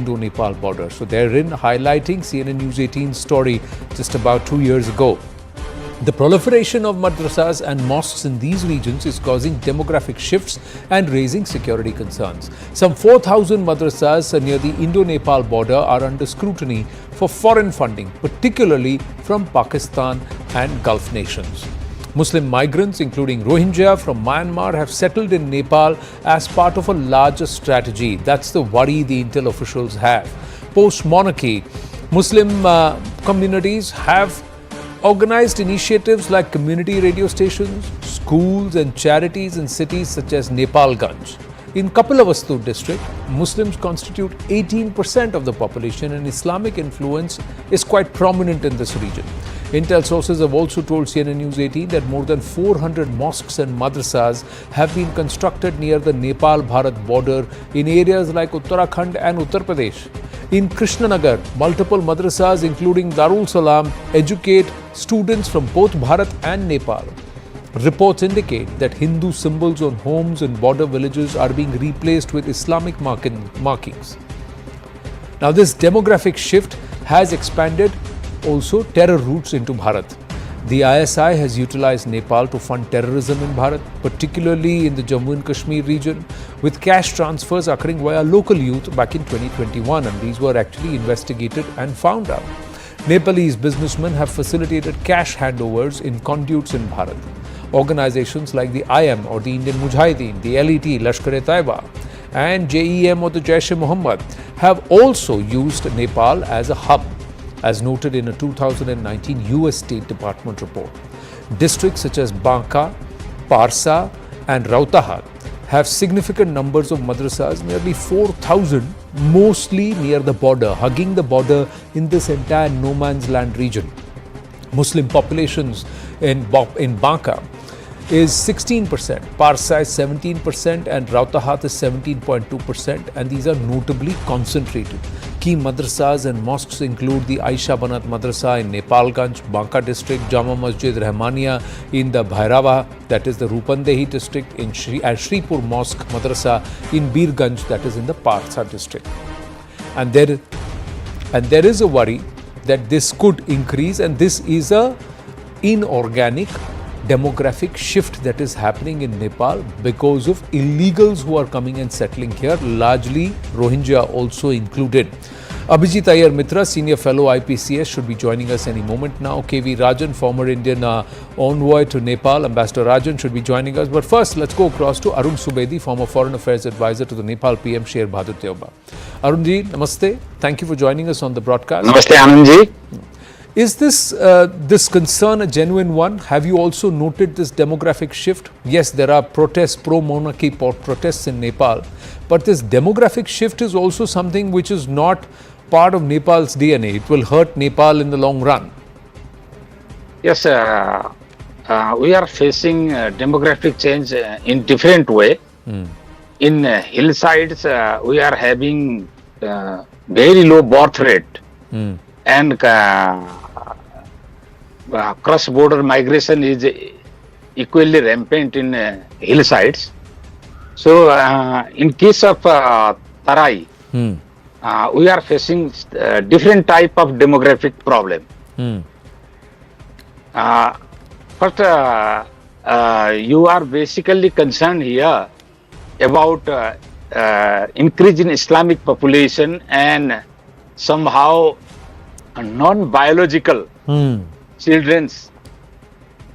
Indo-Nepal border. So therein highlighting CNN News 18's story just about 2 years ago. The proliferation of madrasas and mosques in these regions is causing demographic shifts and raising security concerns. Some 4,000 madrasas near the Indo-Nepal border are under scrutiny for foreign funding, particularly from Pakistan and Gulf nations. Muslim migrants, including Rohingya from Myanmar, have settled in Nepal as part of a larger strategy. That's the worry the intel officials have. Post-monarchy, Muslim communities have organized initiatives like community radio stations, schools and charities in cities such as Nepalganj. In Kapilavastu district, Muslims constitute 18% of the population and Islamic influence is quite prominent in this region. Intel sources have also told CNN News 18 that more than 400 mosques and madrasas have been constructed near the Nepal-Bharat border in areas like Uttarakhand and Uttar Pradesh. In Krishnanagar, multiple madrasas including Darul Salam educate students from both Bharat and Nepal. Reports indicate that Hindu symbols on homes and border villages are being replaced with Islamic markings. Now, this demographic shift has expanded also terror routes into Bharat. The ISI has utilized Nepal to fund terrorism in Bharat, particularly in the Jammu and Kashmir region, with cash transfers occurring via local youth back in 2021, and these were actually investigated and found out. Nepalese businessmen have facilitated cash handovers in conduits in Bharat. Organizations like the IM or the Indian Mujahideen, the LET, Lashkar-e-Taiba, and JEM or the Jaish-e-Mohammed have also used Nepal as a hub, as noted in a 2019 US State Department report. Districts such as Banka, Parsa and Rautahat have significant numbers of madrasas, nearly 4,000, mostly near the border, hugging the border in this entire no man's land region. Muslim populations in Banka is 16%, Parsa is 17% and Rautahat is 17.2%, and these are notably concentrated. Key madrasas and mosques include the Aisha Banat Madrasa in Nepalganj, Banka district, Jama Masjid Rahmania in the Bhairava, that is the Rupandehi district, and Shripur Mosque Madrasa in Birganj, that is in the Parsa district. And there is a worry that this could increase, and this is a inorganic demographic shift that is happening in Nepal because of illegals who are coming and settling here, largely Rohingya also included. Abhijit Iyer Mitra, Senior Fellow IPCS, should be joining us any moment now. KV Rajan, former Indian envoy to Nepal, Ambassador Rajan, should be joining us. But first, let's go across to Arun Subedi, former Foreign Affairs Advisor to the Nepal PM, Sher Bahadur Teuba. Arunji, namaste. Thank you for joining us on the broadcast. Namaste, Anandji. Is this concern a genuine one? Have you also noted this demographic shift? Yes, there are protests, pro-monarchy protests in Nepal, but this demographic shift is also something which is not part of Nepal's DNA. It will hurt Nepal in the long run. Yes, we are facing demographic change in different way. In hillsides, we are having very low birth rate and cross-border migration is equally rampant in hillsides. So, in case of Tarai, we are facing different type of demographic problem. First, you are basically concerned here about increase in Islamic population and somehow non-biological children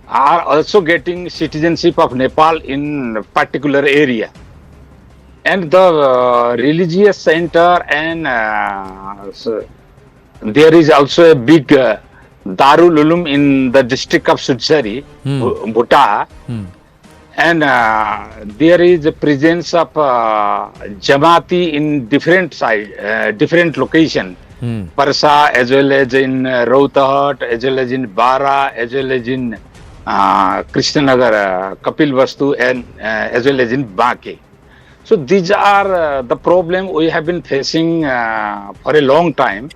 are also getting citizenship of Nepal in particular area. And the religious center and there is also a big Darul Ulum in the district of Sudsari, Bhuta, and there is a presence of Jamaati in different side, different location. Parsa as well as in Rautahat, as well as in Bara, as well as in Krishnanagar, Kapilavastu, and as well as in Banke. So these are the problem we have been facing for a long time,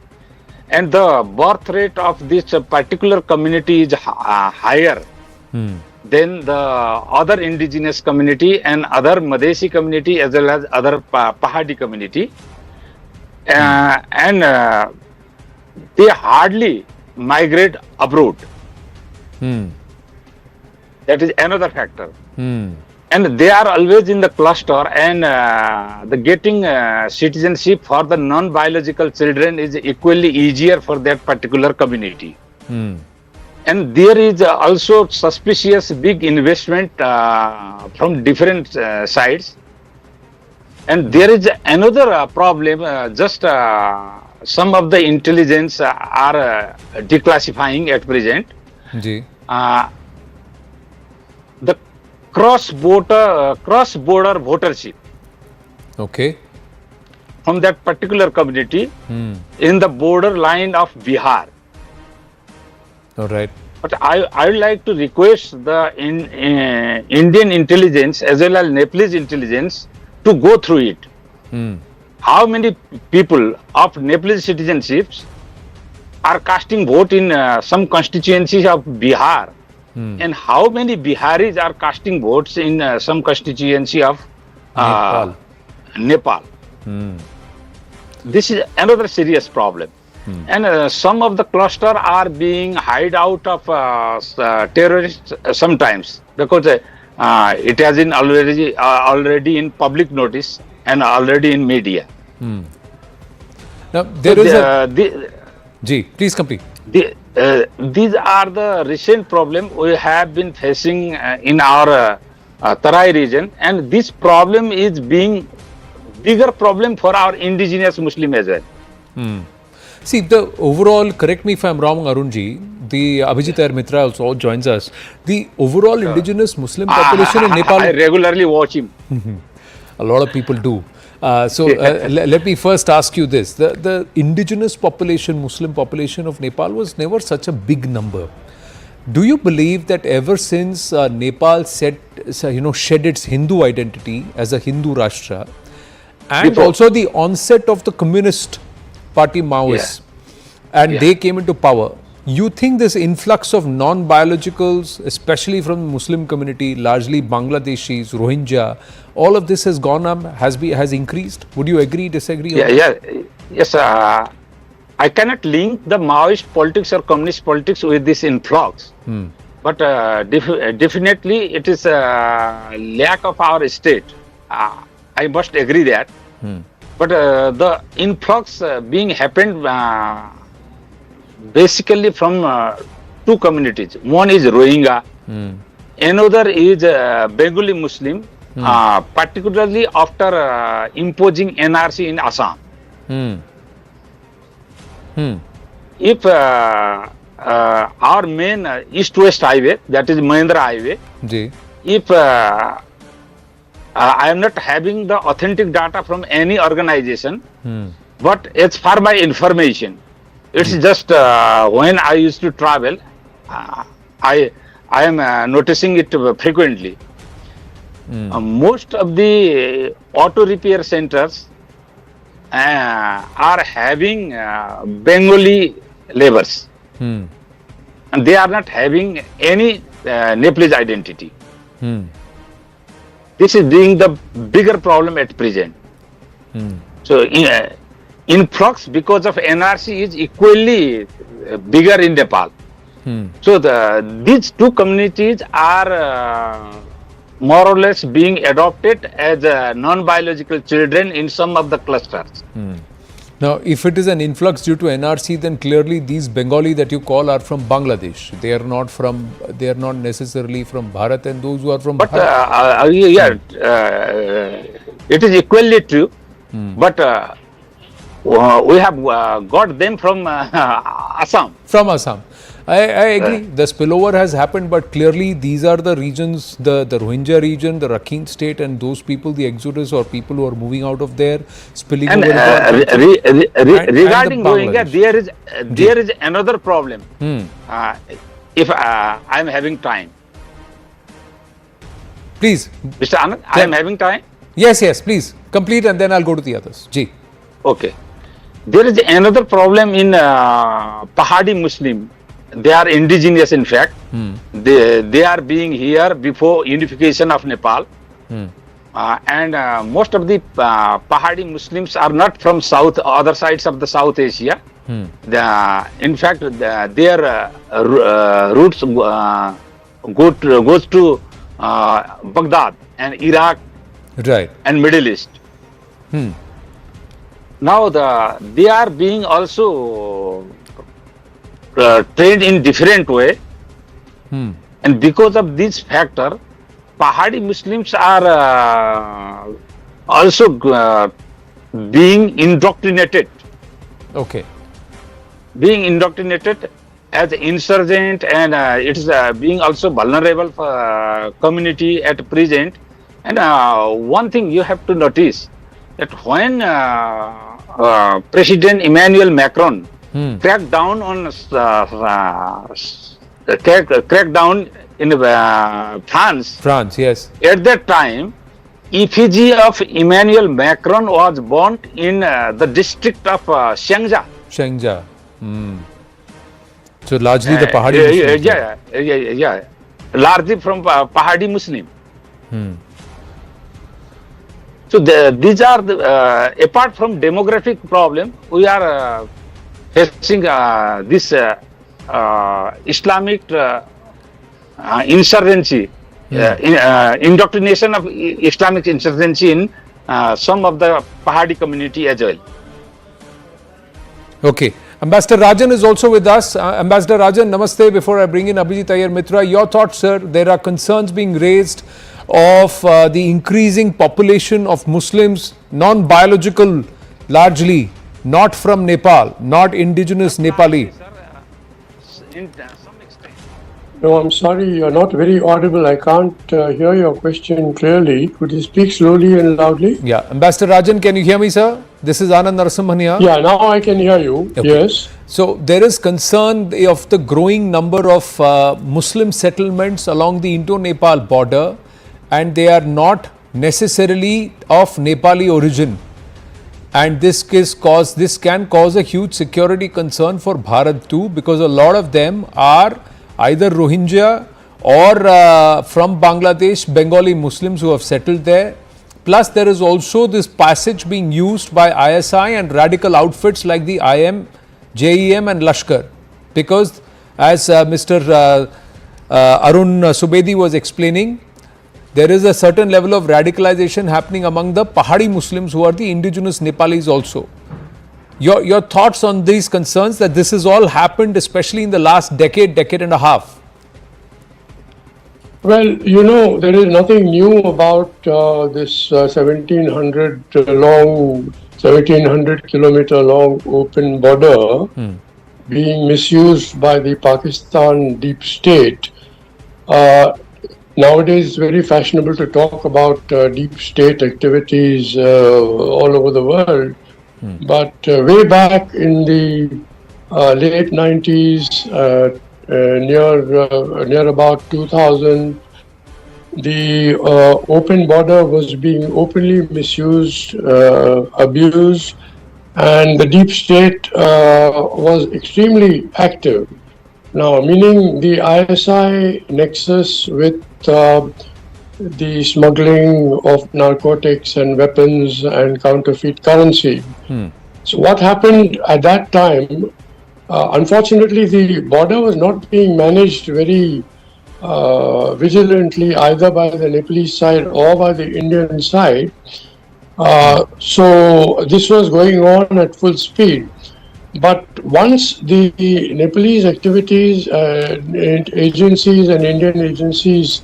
and the birth rate of this particular community is higher than the other indigenous community and other Madhesi community as well as other Pahadi community. and they hardly migrate abroad. That is another factor. And they are always in the cluster, and the getting citizenship for the non-biological children is equally easier for that particular community. And there is also suspicious big investment from different sides. And there is another problem, just some of the intelligence are declassifying at present. Ji. The cross-border votership. Okay. From that particular community in the borderline of Bihar. All right. But I would like to request the Indian intelligence as well as Nepalese intelligence to go through it. How many people of Nepalese citizenships are casting vote in some constituencies of Bihar, and how many Biharis are casting votes in some constituency of Nepal. This is another serious problem. And some of the cluster are being hideout of terrorists sometimes, because it has been already in public notice and already in media. Now there is Ji, please complete. These are the recent problems we have been facing in our Tarai region, and this problem is being bigger problem for our indigenous Muslim as well. See, the overall, correct me if I'm wrong, Arunji, the Abhijit Air Mitra also joins us. The overall indigenous Muslim population in Nepal. I regularly watch him. A lot of people do. Let me first ask you this. The indigenous population, Muslim population of Nepal was never such a big number. Do you believe that ever since Nepal shed its Hindu identity as a Hindu Rashtra, and also the onset of the Communist Party Maoist, and they came into power, you think this influx of non-biologicals, especially from the Muslim community, largely Bangladeshis, Rohingya, all of this has gone up, has increased? Would you agree, disagree? Yes. I cannot link the Maoist politics or communist politics with this influx. But definitely it is a lack of our state. I must agree that. But the influx being happened basically from two communities. One is Rohingya, another is Bengali Muslim, particularly after imposing NRC in Assam. If our main east-west highway, that is Mahendra highway, if I am not having the authentic data from any organization, but as far my information, it's just when I used to travel, I am noticing it frequently. Most of the auto repair centers are having Bengali laborers, and they are not having any Nepalese identity. This is being the bigger problem at present. So influx because of NRC is equally bigger in Nepal. So these two communities are more or less being adopted as non-biological children in some of the clusters. Now, if it is an influx due to NRC, then clearly these Bengali that you call are from Bangladesh. They are not necessarily from Bharat, and those who are from Bharat. It is equally true. But we have got them from Assam. From Assam. I agree. The spillover has happened, but clearly these are the regions, the Rohingya region, the Rakhine state, and those people, the exodus or people who are moving out of there, spilling over. Regarding Rohingya, there is another problem. If I am having time. Please. Mr. Anand, I am having time? Yes, please. Complete and then I'll go to the others. Ji. Okay. There is another problem in Pahadi Muslim. They are indigenous, in fact. They are being here before unification of Nepal. and most of the Pahadi Muslims are not from other sides of the South Asia. In fact, their roots goes to Baghdad and Iraq, Right. and Middle East. Now they are being also trained in different way, and because of this factor, Pahadi Muslims are also being indoctrinated. Okay. Being indoctrinated as insurgent, and it is being also vulnerable for community at present. And one thing you have to notice, that when President Emmanuel Macron cracked down on cracked down in France. France, yes. At that time, effigy of Emmanuel Macron was burnt in the district of Shangja. Shengja. So largely the Pahadi Muslims. Yeah. Largely from Pahadi Muslim. So these are apart from demographic problem, we are facing this Islamic insurgency, indoctrination of Islamic insurgency in some of the Pahadi community as well. Okay. Ambassador Rajan is also with us. Ambassador Rajan, namaste. Before I bring in Abhijit Iyer Mitra, your thoughts, sir. There are concerns being raised of the increasing population of Muslims, non-biological, largely, not from Nepal, not indigenous Nepali. In some extent. No, I'm sorry, you're not very audible. I can't hear your question clearly. Could you speak slowly and loudly? Yeah. Ambassador Rajan, can you hear me, sir? This is Anand Narasimhan. Yeah, now I can hear you. Okay. Yes. So there is concern of the growing number of Muslim settlements along the Indo-Nepal border, and they are not necessarily of Nepali origin. And this can cause a huge security concern for Bharat too, because a lot of them are either Rohingya or from Bangladesh, Bengali Muslims who have settled there. Plus, there is also this passage being used by ISI and radical outfits like the IM, JEM and Lashkar. Because as Mr. Arun Subedi was explaining, there is a certain level of radicalization happening among the Pahadi Muslims who are the indigenous Nepalis also. Your thoughts on these concerns that this has all happened, especially in the last decade and a half? Well, you know, there is nothing new about this 1700 kilometer long open border being misused by the Pakistan deep state. Nowadays, it's very fashionable to talk about deep state activities all over the world. But way back in the late 90s, near about 2000, the open border was being openly misused, abused, and the deep state was extremely active. Now, meaning the ISI nexus with the smuggling of narcotics and weapons and counterfeit currency. So what happened at that time, unfortunately, the border was not being managed very vigilantly either by the Nepalese side or by the Indian side. So this was going on at full speed. But once the Nepalese activities, agencies and Indian agencies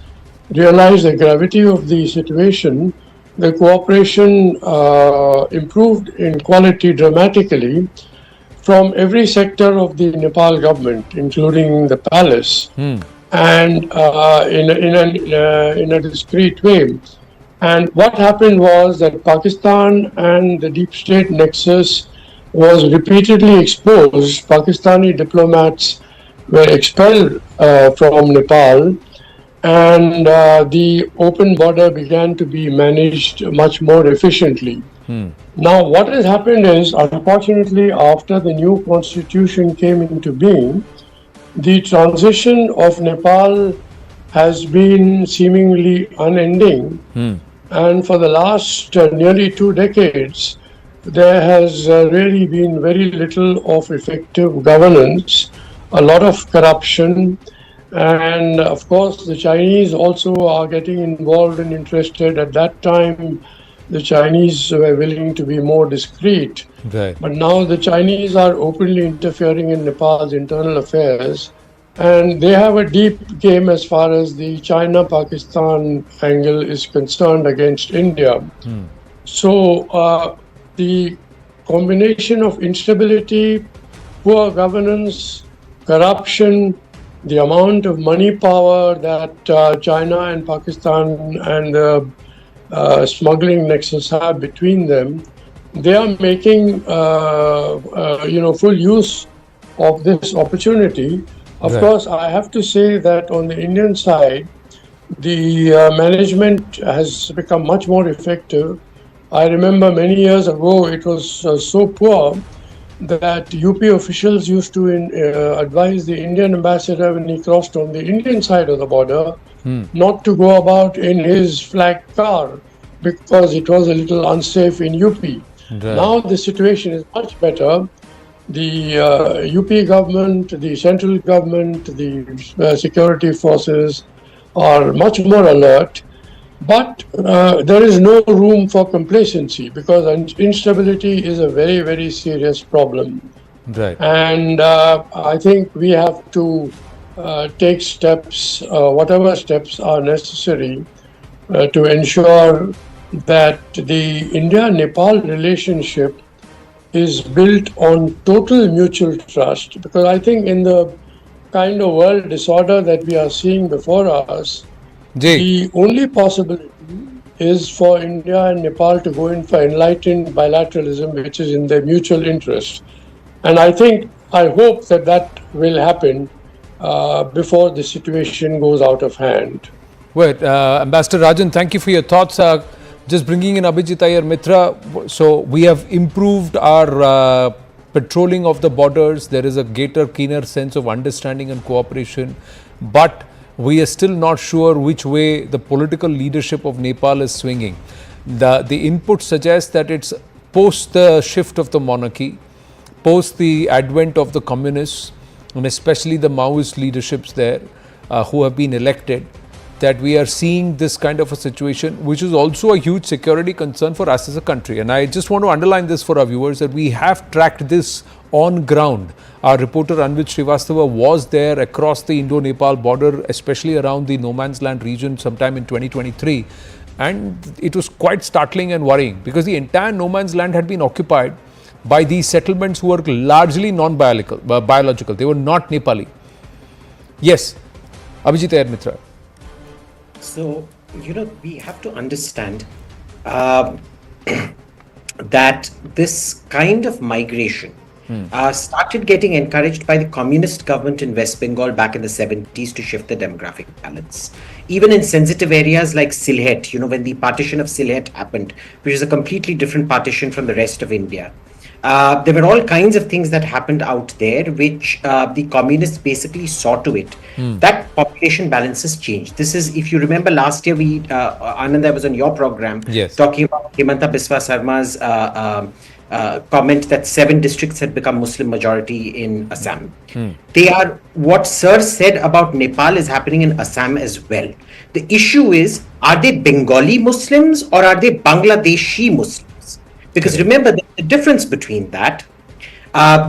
realized the gravity of the situation, the cooperation improved in quality dramatically from every sector of the Nepal government, including the palace, and in a discreet way. And what happened was that Pakistan and the deep state nexus was repeatedly exposed. Pakistani diplomats were expelled from Nepal, and the open border began to be managed much more efficiently. Now, what has happened is, unfortunately, after the new constitution came into being, the transition of Nepal has been seemingly unending. And for the last nearly 2 decades, there has really been very little of effective governance, a lot of corruption, and of course, the Chinese also are getting involved and interested. At that time, the Chinese were willing to be more discreet. Right. But now the Chinese are openly interfering in Nepal's internal affairs. And they have a deep game as far as the China-Pakistan angle is concerned against India. So the combination of instability, poor governance, corruption, the amount of money power that China and Pakistan and the smuggling nexus have between them, they are making full use of this opportunity. Of course, I have to say that on the Indian side, the management has become much more effective. I remember many years ago, it was so poor that UP officials used to advise the Indian ambassador when he crossed on the Indian side of the border not to go about in his flag car because it was a little unsafe in UP. Now the situation is much better. The UP government, the central government, the security forces are much more alert. But there is no room for complacency because instability is a very, very serious problem. Right. And I think we have to take steps, whatever steps are necessary to ensure that the India-Nepal relationship is built on total mutual trust. Because I think in the kind of world disorder that we are seeing before us, the only possibility is for India and Nepal to go in for enlightened bilateralism, which is in their mutual interest. And I hope that will happen before the situation goes out of hand. Wait, Ambassador Rajan, thank you for your thoughts. Just bringing in Abhijit Iyer Mitra. So we have improved our patrolling of the borders. There is a greater, keener sense of understanding and cooperation. But we are still not sure which way the political leadership of Nepal is swinging. The input suggests that it's post the shift of the monarchy, post the advent of the communists, and especially the Maoist leaderships there who have been elected, that we are seeing this kind of a situation, which is also a huge security concern for us as a country. And I just want to underline this for our viewers, that we have tracked this on ground. Our reporter Anvit Srivastava was there across the Indo-Nepal border, especially around the no man's land region sometime in 2023. And it was quite startling and worrying because the entire no man's land had been occupied by these settlements who were largely non-biological. They were not Nepali. Yes, Abhijit Iyer Mitra. So, we have to understand that this kind of migration started getting encouraged by the communist government in West Bengal back in the 70s to shift the demographic balance. Even in sensitive areas like Sylhet, when the partition of Sylhet happened, which is a completely different partition from the rest of India. There were all kinds of things that happened out there, which the communists basically saw to it that population balances changed. This is, if you remember last year, Anand, I was on your program talking about Hemanta Biswa Sarma's comment that 7 districts had become Muslim majority in Assam. They are, what Sir said about Nepal is happening in Assam as well. The issue is, are they Bengali Muslims or are they Bangladeshi Muslims? Because remember, there's a difference between that.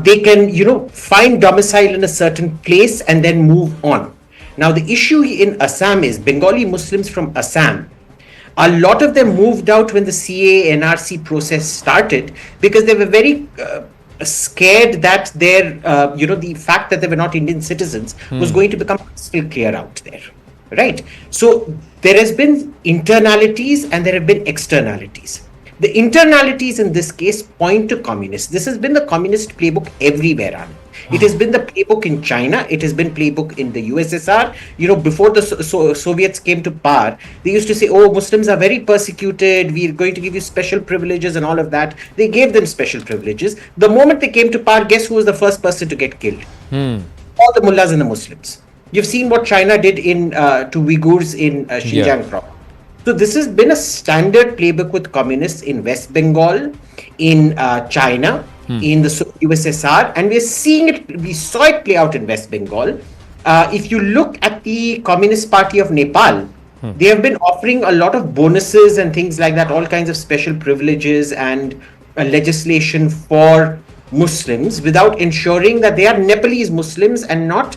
They can, find domicile in a certain place and then move on. Now, the issue in Assam is Bengali Muslims from Assam. A lot of them moved out when the CA NRC process started because they were very scared that their, the fact that they were not Indian citizens was going to become crystal clear out there. Right? So there has been internalities and there have been externalities. The internalities in this case point to communists. This has been the communist playbook everywhere. It has been the playbook in China. It has been playbook in the USSR. Before the Soviets came to power, they used to say, oh, Muslims are very persecuted. We're going to give you special privileges and all of that. They gave them special privileges. The moment they came to power, guess who was the first person to get killed? All the mullahs and the Muslims. You've seen what China did to Uyghurs in Xinjiang province. So this has been a standard playbook with communists in West Bengal, in China, in the USSR, and we're seeing it. We saw it play out in West Bengal. If you look at the Communist Party of Nepal, they have been offering a lot of bonuses and things like that, all kinds of special privileges and legislation for Muslims, without ensuring that they are Nepalese Muslims and not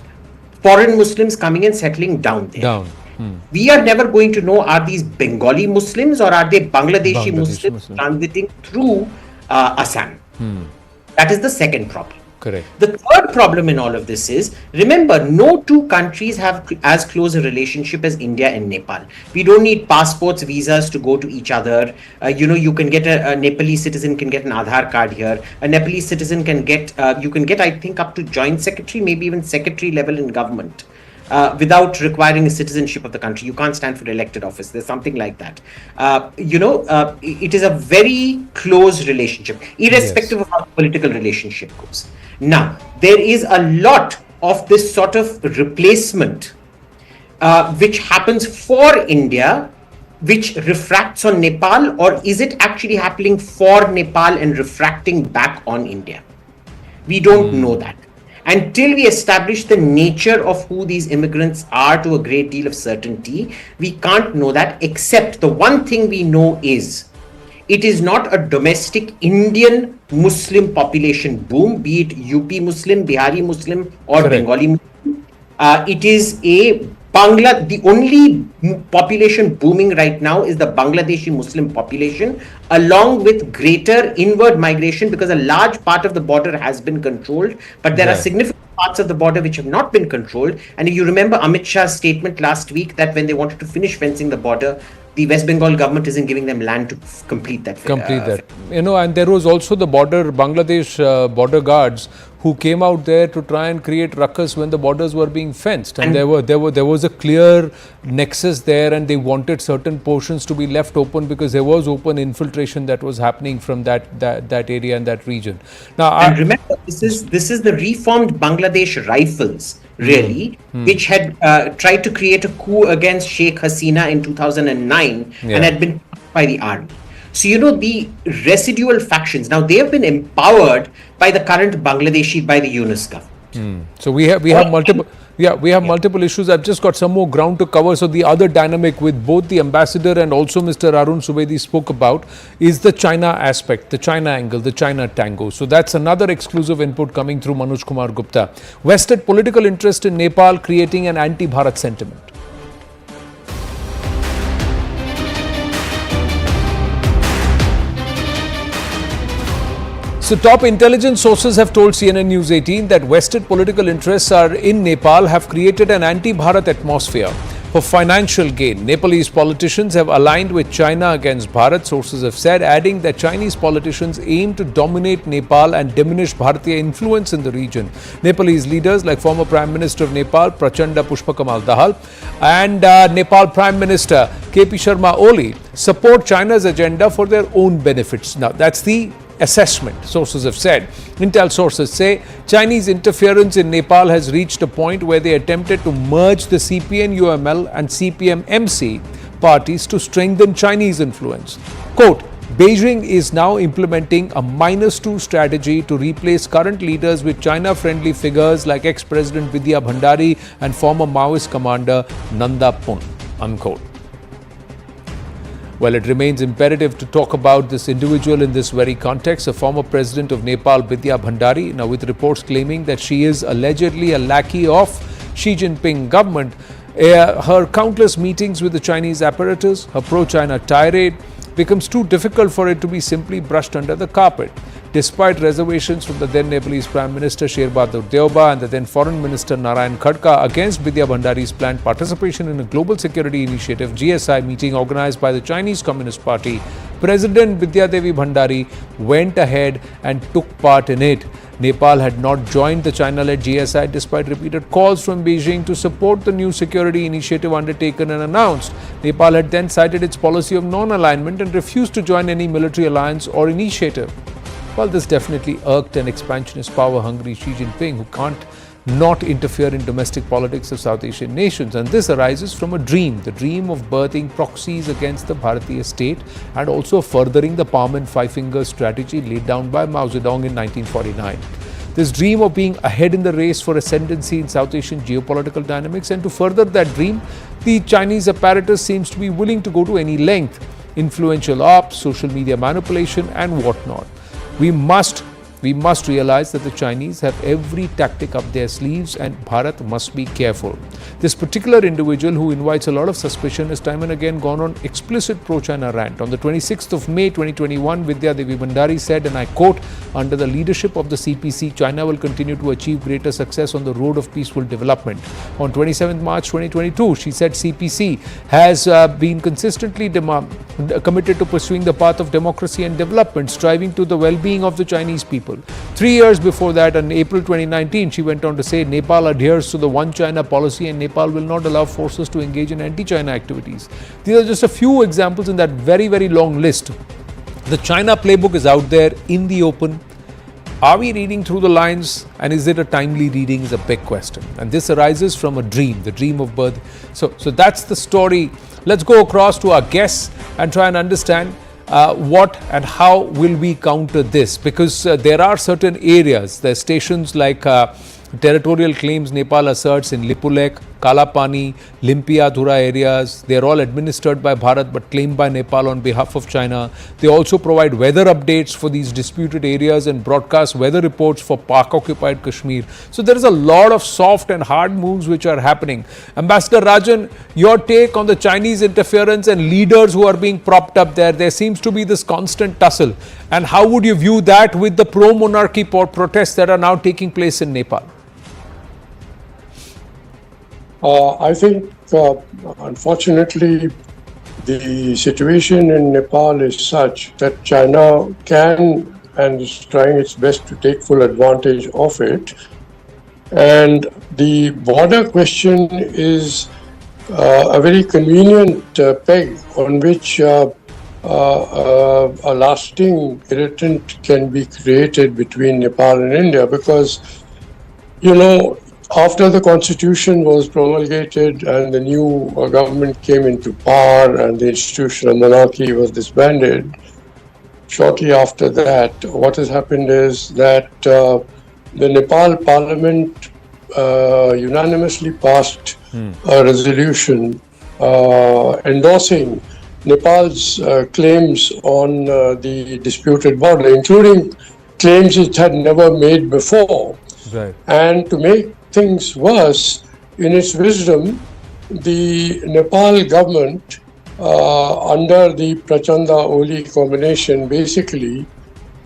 foreign Muslims coming and settling down there. We are never going to know, are these Bengali Muslims or are they Bangladeshi Muslims transiting through Assam? That is the second problem. Correct. The third problem in all of this is, remember, no two countries have as close a relationship as India and Nepal. We don't need passports, visas to go to each other. You can get a Nepalese citizen can get an Aadhaar card here. A Nepalese citizen can get, you can get, I think, up to joint secretary, maybe even secretary level in government. Without requiring a citizenship of the country. You can't stand for elected office. There's something like that. It is a very close relationship, irrespective of how the political relationship goes. Now, there is a lot of this sort of replacement which happens for India, which refracts on Nepal, or is it actually happening for Nepal and refracting back on India? We don't know that. Until we establish the nature of who these immigrants are to a great deal of certainty, we can't know that, except the one thing we know is it is not a domestic Indian Muslim population boom, be it UP Muslim, Bihari Muslim or Bengali Muslim. It is a the only population booming right now is the Bangladeshi Muslim population, along with greater inward migration, because a large part of the border has been controlled, but there are significant parts of the border which have not been controlled. And if you remember Amit Shah's statement last week that when they wanted to finish fencing the border, the West Bengal government isn't giving them land to complete that. And there was also the Bangladesh border guards who came out there to try and create ruckus when the borders were being fenced, and there was a clear nexus there, and they wanted certain portions to be left open because there was open infiltration that was happening from that area and that region. Now, and remember, this is the reformed Bangladesh Rifles, really, which had tried to create a coup against Sheikh Hasina in 2009 and had been by the army. So, the residual factions, now they have been empowered by the current Bangladeshi, by the Yunus government. So we have multiple issues. I've just got some more ground to cover. So the other dynamic with both the ambassador and also Mr. Arun Subedi spoke about is the China aspect, the China angle, the China tango. So that's another exclusive input coming through Manoj Kumar Gupta. Vested political interest in Nepal creating an anti-Bharat sentiment. So top intelligence sources have told CNN News 18 that vested political interests are in Nepal have created an anti-Bharat atmosphere for financial gain. Nepalese politicians have aligned with China against Bharat, sources have said, adding that Chinese politicians aim to dominate Nepal and diminish Bharatiya influence in the region. Nepalese leaders like former Prime Minister of Nepal, Prachanda Pushpakamal Dahal, and Nepal Prime Minister KP Sharma Oli support China's agenda for their own benefits. Now, that's the assessment, sources have said. Intel sources say Chinese interference in Nepal has reached a point where they attempted to merge the CPN-UML and CPM-MC parties to strengthen Chinese influence. Quote, Beijing is now implementing a -2 strategy to replace current leaders with China-friendly figures like ex-President Vidya Bhandari and former Maoist commander Nanda Pun, unquote. Well, it remains imperative to talk about this individual in this very context, a former president of Nepal, Vidya Bhandari, now with reports claiming that she is allegedly a lackey of Xi Jinping government. Her countless meetings with the Chinese apparatus, her pro-China tirade becomes too difficult for it to be simply brushed under the carpet. Despite reservations from the then Nepalese Prime Minister Sher Bahadur Deuba and the then Foreign Minister Narayan Khadka against Vidya Bhandari's planned participation in a Global Security Initiative GSI meeting organized by the Chinese Communist Party, President Vidya Devi Bhandari went ahead and took part in it. Nepal had not joined the China-led GSI despite repeated calls from Beijing to support the new security initiative undertaken and announced. Nepal had then cited its policy of non-alignment and refused to join any military alliance or initiative. Well, this definitely irked an expansionist, power-hungry Xi Jinping, who can't not interfere in domestic politics of South Asian nations. And this arises from a dream, the dream of birthing proxies against the Bharatiya state and also furthering the palm and five fingers strategy laid down by Mao Zedong in 1949. This dream of being ahead in the race for ascendancy in South Asian geopolitical dynamics, and to further that dream, the Chinese apparatus seems to be willing to go to any length, influential ops, social media manipulation and whatnot. We must realize that the Chinese have every tactic up their sleeves and Bharat must be careful. This particular individual who invites a lot of suspicion has time and again gone on explicit pro-China rant. On the 26th of May 2021, Vidya Devi Bhandari said, and I quote, "Under the leadership of the CPC, China will continue to achieve greater success on the road of peaceful development." On 27th March 2022, she said CPC has been consistently committed to pursuing the path of democracy and development, striving to the well-being of the Chinese people. 3 years before that, in April 2019, she went on to say Nepal adheres to the One China policy and Nepal will not allow forces to engage in anti-China activities. These are just a few examples in that very, very long list. The China playbook is out there in the open. Are we reading through the lines, and is it a timely reading is a big question. And this arises from a dream, the dream of birth. So that's the story. Let's go across to our guests and try and understand what and how will we counter this, because there are certain areas, there are stations like territorial claims Nepal asserts in Lipulekh, Kalapani, Limpiadhura areas. They are all administered by Bharat but claimed by Nepal on behalf of China. They also provide weather updates for these disputed areas and broadcast weather reports for Pak-occupied Kashmir. So there is a lot of soft and hard moves which are happening. Ambassador Rajan, your take on the Chinese interference and leaders who are being propped up there. There seems to be this constant tussle. And how would you view that with the pro-monarchy protests that are now taking place in Nepal? I think, unfortunately, the situation in Nepal is such that China can and is trying its best to take full advantage of it. And the border question is a very convenient peg on which a lasting irritant can be created between Nepal and India, because, after the constitution was promulgated and the new government came into power and the institution of monarchy was disbanded, shortly after that, what has happened is that the Nepal parliament unanimously passed a resolution endorsing Nepal's claims on the disputed border, including claims it had never made before. Right. And to make things worse, in its wisdom, the Nepal government, under the Prachanda-Oli combination, basically,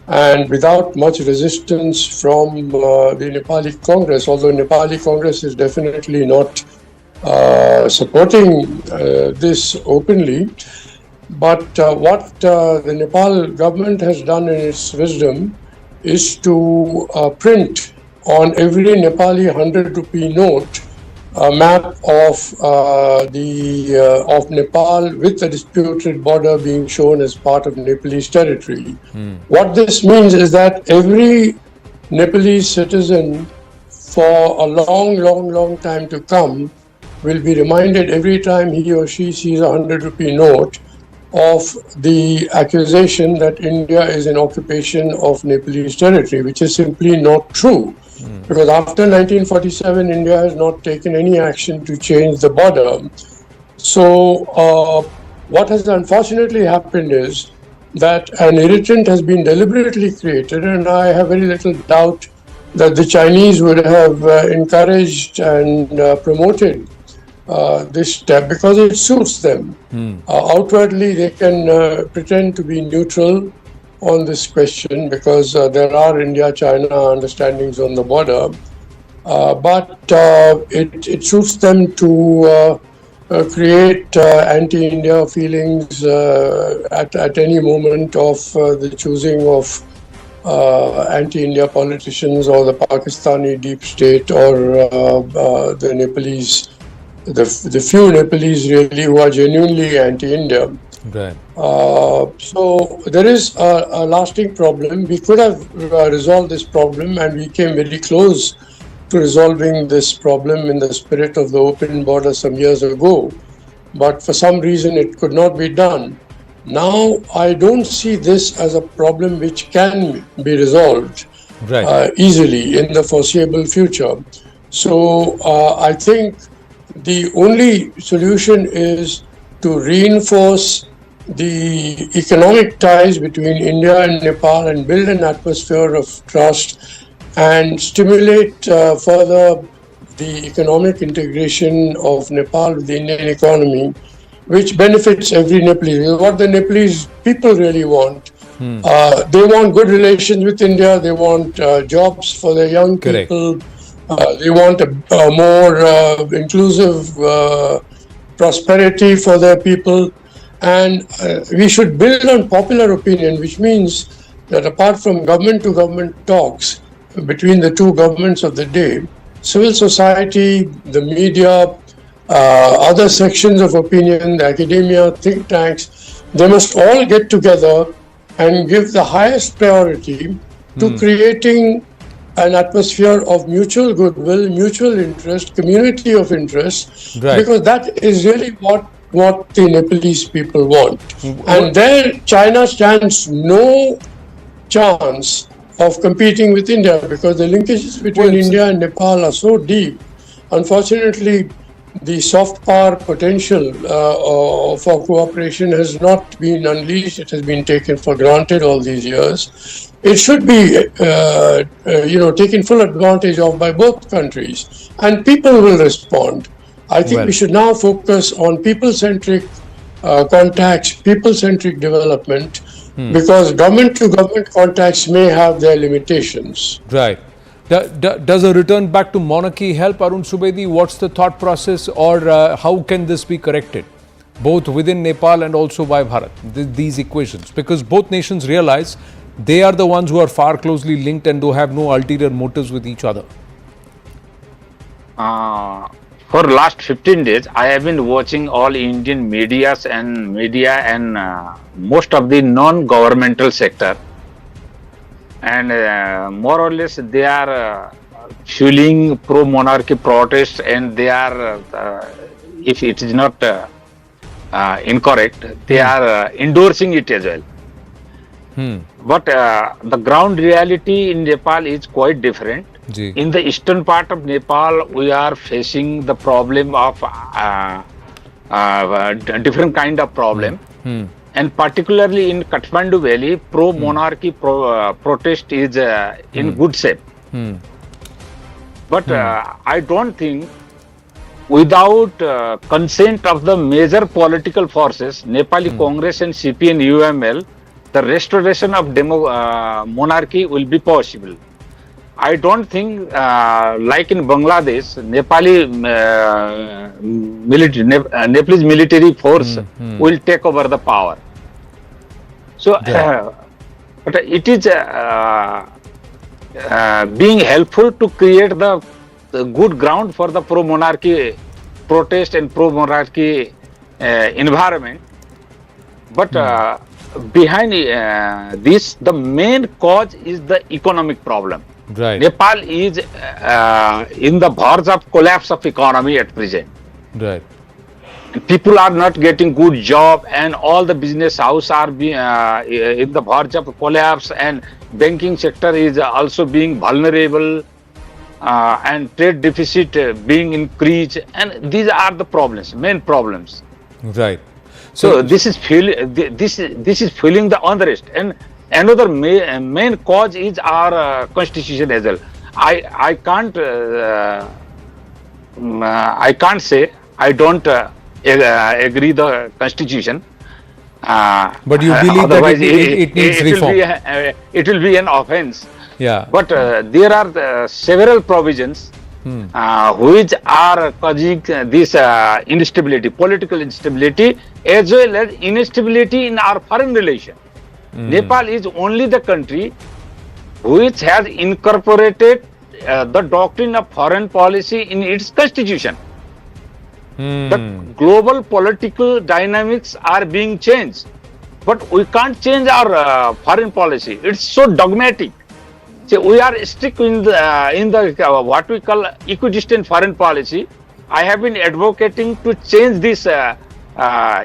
and without much resistance from the Nepali Congress, although Nepali Congress is definitely not supporting this openly, but what the Nepal government has done in its wisdom is to print on every Nepali 100 rupee note a map of Nepal with the disputed border being shown as part of Nepalese territory. What this means is that every Nepalese citizen for a long time to come will be reminded every time he or she sees a 100 rupee note of the accusation that India is in occupation of Nepalese territory, which is simply not true. Because after 1947, India has not taken any action to change the border. So what has unfortunately happened is that an irritant has been deliberately created, and I have very little doubt that the Chinese would have encouraged and promoted this step because it suits them. Outwardly, they can pretend to be neutral on this question because there are India-China understandings on the border, but it suits them to create anti-India feelings at any moment of the choosing of anti-India politicians or the Pakistani deep state or the Nepalese, the few Nepalese really who are genuinely anti-India. Right. So there is a lasting problem. We could have resolved this problem, and we came very close to resolving this problem in the spirit of the open border some years ago, but for some reason it could not be done. Now, I don't see this as a problem which can be resolved easily in the foreseeable future. So I think the only solution is to reinforce the economic ties between India and Nepal and build an atmosphere of trust and stimulate further the economic integration of Nepal with the Indian economy, which benefits every Nepalese. What the Nepalese people really want. They want good relations with India. They want jobs for their young people. They want a more inclusive prosperity for their people. And we should build on popular opinion, which means that apart from government-to-government talks between the two governments of the day, civil society, the media, other sections of opinion, the academia, think tanks, they must all get together and give the highest priority to creating an atmosphere of mutual goodwill, mutual interest, community of interest, because that is really what the Nepalese people want. And there China stands no chance of competing with India because the linkages between India and Nepal are so deep. Unfortunately, the soft power potential for cooperation has not been unleashed. It has been taken for granted all these years. It should be, taken full advantage of by both countries, and people will respond. I think we should now focus on people-centric contacts, people-centric development, because government-to-government contacts may have their limitations. Right. Does a return back to monarchy help, Arun Subedi? What's the thought process, or how can this be corrected, both within Nepal and also by Bharat, these equations? Because both nations realize they are the ones who are far closely linked and who have no ulterior motives with each other. For last 15 days, I have been watching all Indian media and most of the non-governmental sector. And more or less they are fueling pro-monarchy protests, and they are, if it is not incorrect, they are endorsing it as well. But the ground reality in Nepal is quite different. In the eastern part of Nepal, we are facing the problem of different kind of problem. And particularly in Kathmandu Valley, pro-monarchy protest is in good shape. But I don't think without consent of the major political forces, Nepali Congress and CPN UML, the restoration of monarchy will be possible. I don't think like in Bangladesh, Nepalese military force will take over the power. So, but it is being helpful to create the good ground for the pro-monarchy protest and pro-monarchy environment. But behind this, the main cause is the economic problem. Nepal is in the verge of collapse of economy at present. People are not getting good job, and all the business house are in the verge of collapse, and banking sector is also being vulnerable, and trade deficit being increased, and these are the problems, main problems. So this is fueling the unrest, and another main cause is our constitution as well. I can't say I don't agree the constitution. But you believe that it needs reform. It will be an offense. But there are several provisions which are causing this instability, political instability, as well as instability in our foreign relation. Nepal is only the country which has incorporated the doctrine of foreign policy in its constitution. The global political dynamics are being changed, but we can't change our foreign policy. It's so dogmatic. So we are strict in the what we call equidistant foreign policy. I have been advocating to change this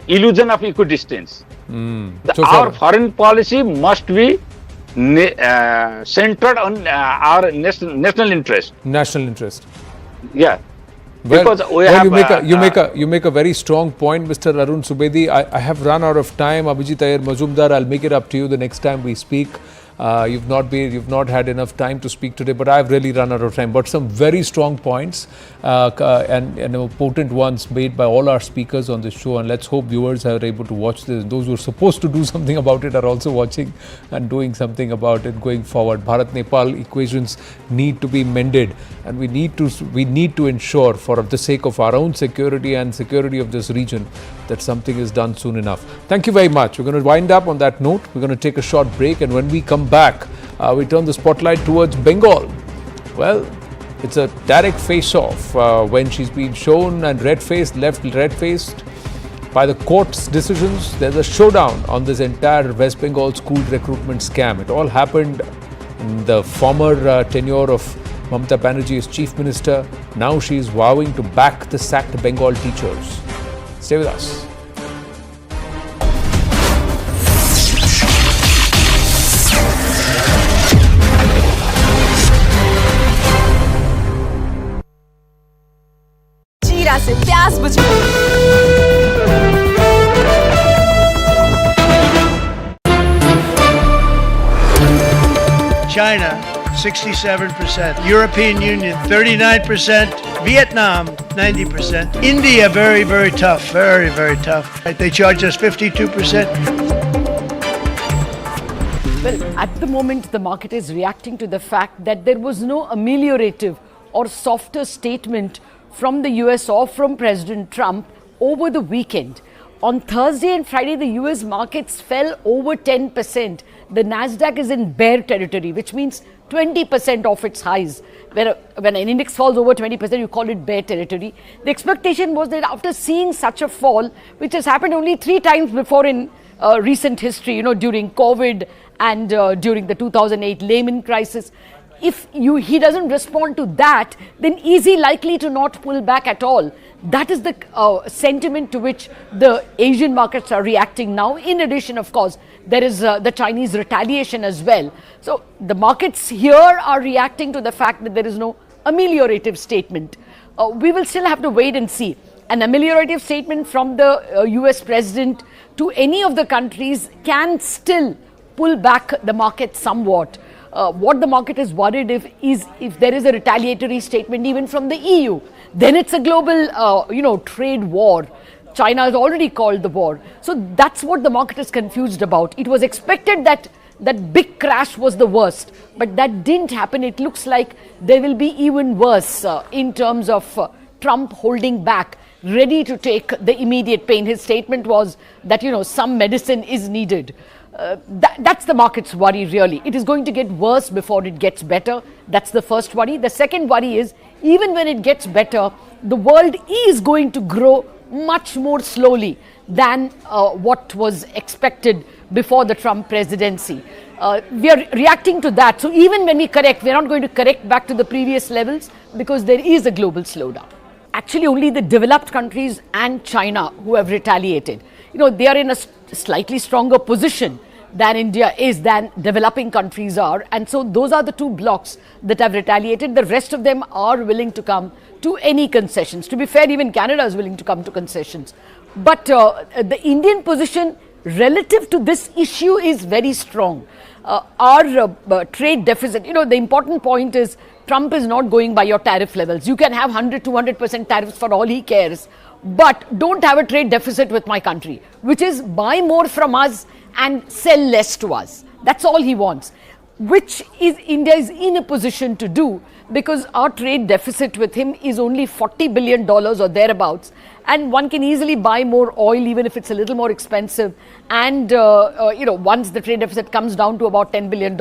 illusion of equidistance. Our foreign policy must be centered on our national interest. National interest. Yeah. Well, Because we have, you make a very strong point, Mr. Arun Subedi. I have run out of time. Abhijit Iyer Majumdar, I'll make it up to you the next time we speak. You've not had enough time to speak today, but I've really run out of time. But some very strong points and potent ones made by all our speakers on this show. And let's hope viewers are able to watch this. Those who are supposed to do something about it are also watching and doing something about it going forward. Bharat-Nepal equations need to be mended, and we need to ensure, for the sake of our own security and security of this region, that something is done soon enough. Thank you very much. We're going to wind up on that note. We're going to take a short break, and when we come back, we turn the spotlight towards Bengal. Well, it's a direct face-off when she's been shown and left red-faced by the court's decisions. There's a showdown on this entire West Bengal school recruitment scam. It all happened in the former tenure of Mamata Banerjee as Chief Minister. Now she is vowing to back the sacked Bengal teachers. Stay with us. जीरा से प्याज बुझ China, 67%. European Union, 39%. Vietnam, 90%. India, very, very tough. Very, very tough. They charge us 52%. Well, at the moment, the market is reacting to the fact that there was no ameliorative or softer statement from the US or from President Trump over the weekend. On Thursday and Friday, the US markets fell over 10%. The Nasdaq is in bear territory, which means 20% of its highs. When an index falls over 20%, you call it bear territory. The expectation was that after seeing such a fall, which has happened only 3 times before in recent history, during COVID and during the 2008 Lehman crisis, if he doesn't respond to that, then is he likely to not pull back at all? That is the sentiment to which the Asian markets are reacting now. In addition, of course, there is the Chinese retaliation as well. So the markets here are reacting to the fact that there is no ameliorative statement. We will still have to wait and see. An ameliorative statement from the US president to any of the countries can still pull back the market somewhat. What the market is worried if there is a retaliatory statement even from the EU, then it's a global, trade war. China has already called the war. So that's what the market is confused about. It was expected that that big crash was the worst, but that didn't happen. It looks like there will be even worse in terms of Trump holding back, ready to take the immediate pain. His statement was that, some medicine is needed. That's the market's worry, really. It is going to get worse before it gets better. That's the first worry. The second worry is, even when it gets better, the world is going to grow much more slowly than what was expected before the Trump presidency. We are reacting to that. So even when we correct, we are not going to correct back to the previous levels because there is a global slowdown. Actually, only the developed countries and China who have retaliated. They are in a slightly stronger position than India is, than developing countries are. And so those are the two blocks that have retaliated. The rest of them are willing to come to any concessions. To be fair, even Canada is willing to come to concessions. But the Indian position relative to this issue is very strong. Our trade deficit, the important point is Trump is not going by your tariff levels. You can have 100-200% tariffs for all he cares, but don't have a trade deficit with my country, which is buy more from us and sell less to us. That's all he wants, which is India is in a position to do, because our trade deficit with him is only $40 billion or thereabouts, and one can easily buy more oil even if it's a little more expensive. And once the trade deficit comes down to about $10 billion,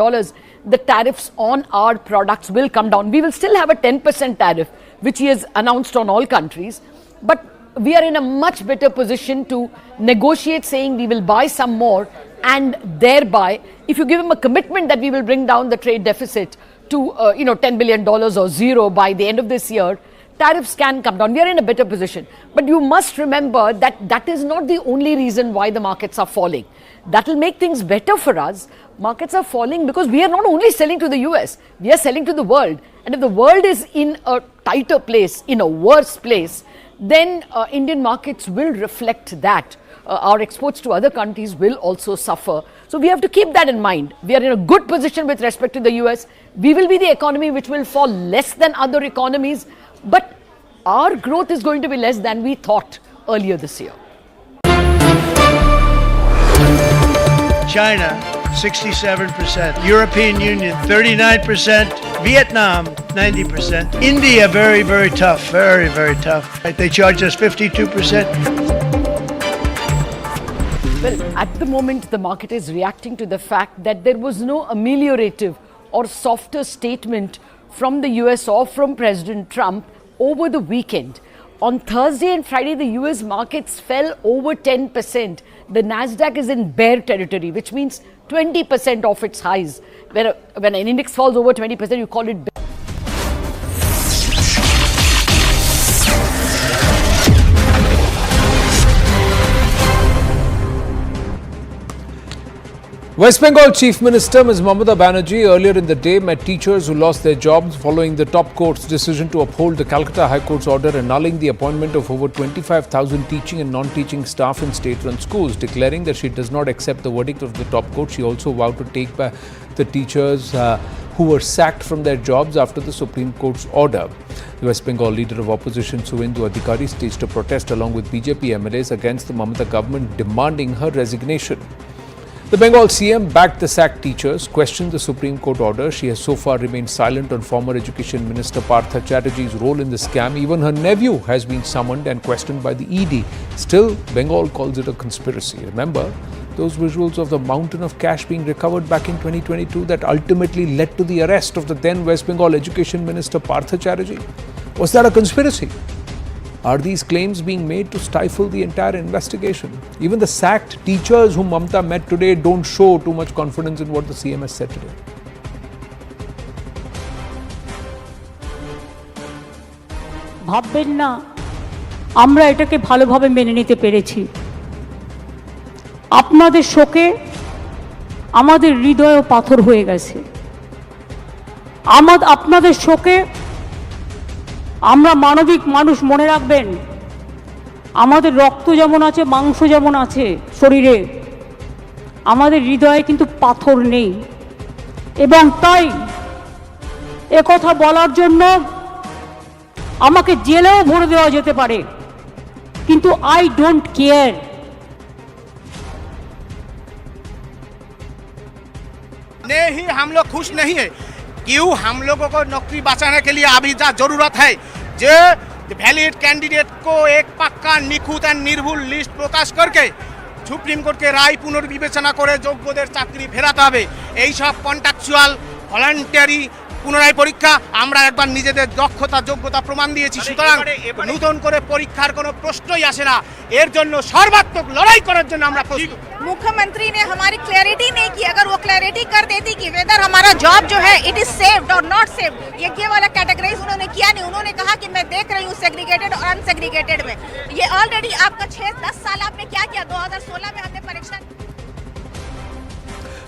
the tariffs on our products will come down. We will still have a 10% tariff, which he has announced on all countries, but we are in a much better position to negotiate, saying we will buy some more, and thereby, if you give him a commitment that we will bring down the trade deficit to $10 billion or zero by the end of this year, tariffs can come down. We are in a better position. But you must remember that that is not the only reason why the markets are falling. That will make things better for us. Markets are falling because we are not only selling to the US, we are selling to the world. And if the world is in a tighter place, in a worse place, then Indian markets will reflect that. Our exports to other countries will also suffer. So we have to keep that in mind. We are in a good position with respect to the US. We will be the economy which will fall less than other economies, but our growth is going to be less than we thought earlier this year. China, 67%. European Union, 39%. Vietnam, 90%. India, very, very tough. Very, very tough. They charge us 52%. Well, at the moment, the market is reacting to the fact that there was no ameliorative or softer statement from the US or from President Trump over the weekend. On Thursday and Friday, the US markets fell over 10%. The Nasdaq is in bear territory, which means 20% of its highs. When an index falls over 20%, you call it bear. West Bengal Chief Minister Ms. Mamata Banerjee earlier in the day met teachers who lost their jobs following the top court's decision to uphold the Calcutta High Court's order annulling the appointment of over 25,000 teaching and non-teaching staff in state-run schools. Declaring that she does not accept the verdict of the top court, she also vowed to take back the teachers who were sacked from their jobs after the Supreme Court's order. The West Bengal leader of opposition Suvendu Adhikari staged a protest along with BJP MLAs against the Mamata government, demanding her resignation. The Bengal CM backed the sacked teachers, questioned the Supreme Court order. She has so far remained silent on former Education Minister Partha Chatterjee's role in the scam. Even her nephew has been summoned and questioned by the ED. Still, Bengal calls it a conspiracy. Remember those visuals of the mountain of cash being recovered back in 2022 that ultimately led to the arrest of the then West Bengal Education Minister Partha Chatterjee? Was that a conspiracy? Are these claims being made to stifle the entire investigation? Even the sacked teachers whom Mamata met today don't show too much confidence in what the CM has said today. ভাববেন না আমরা এটাকে ভালোভাবে মেনে নিতে পেরেছি। আপনাদের শোকে আমাদের হৃদয়ও পাথর হয়ে গেছে। আপনাদের শোকে আমরা মানবিক মানুষ, মনে রাখবেন আমাদের রক্ত যেমন আছে, মাংস যেমন আছে শরীরে, আমাদের হৃদয়ে কিন্তু পাথর নেই। এবং তাই একথা বলার জন্য আমাকে জেলেও ভরে দেওয়া যেতে পারে, কিন্তু আই ডোন্ট কেয়ার। ही हम लोग खुश नहीं है। क्यों? हम लोगों को नौकरी बचाने के लिए अभी जरूरत है जो वैलिड कैंडिडेट को एक पक्का निखुत एंड निर्भुल लिस्ट प्रकाश करके सुप्रीम कोर्ट के राय पुनर्विवेचना করে যোগ্যদের চাকরি ফেরাতে হবে। এই সব কন্ট্রাকচুয়াল ভলান্টারি পুনরায় পরীক্ষা আমরা একবার নিজেদের দক্ষতা যোগ্যতা প্রমাণ দিয়েছি, সুতরাং নতুন করে পরীক্ষার কোনো প্রশ্নই আসে না। এর জন্য সর্বাত্মক লড়াই করার জন্য আমরা প্রস্তুত। मुख्यमंत्री ने हमारी क्लैरिटी नहीं की। अगर वो क्लैरिटी कर देती कि वेदर हमारा जॉब जो है इट इज सेव्ड और नॉट सेव्ड, ये वाला कैटेगराइज उन्होंने किया नहीं। उन्होंने कहा कि मैं देख रही हूँ सेग्रीगेटेड और अनसेग्रीगेटेड में। ये ऑलरेडी आपका 6-10 साल आपने क्या किया? 2016 में हमने परीक्षा।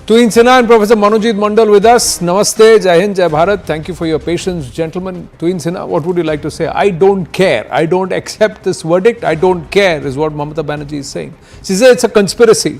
Tuin Sinha and Professor Manojit Mandal with us. Namaste, Jai Hind, Jai Bharat. Thank you for your patience, gentlemen. Tuin Sinha, what would you like to say? I don't care. I don't accept this verdict. I don't care is what Mamata Banerjee is saying. She says it's a conspiracy.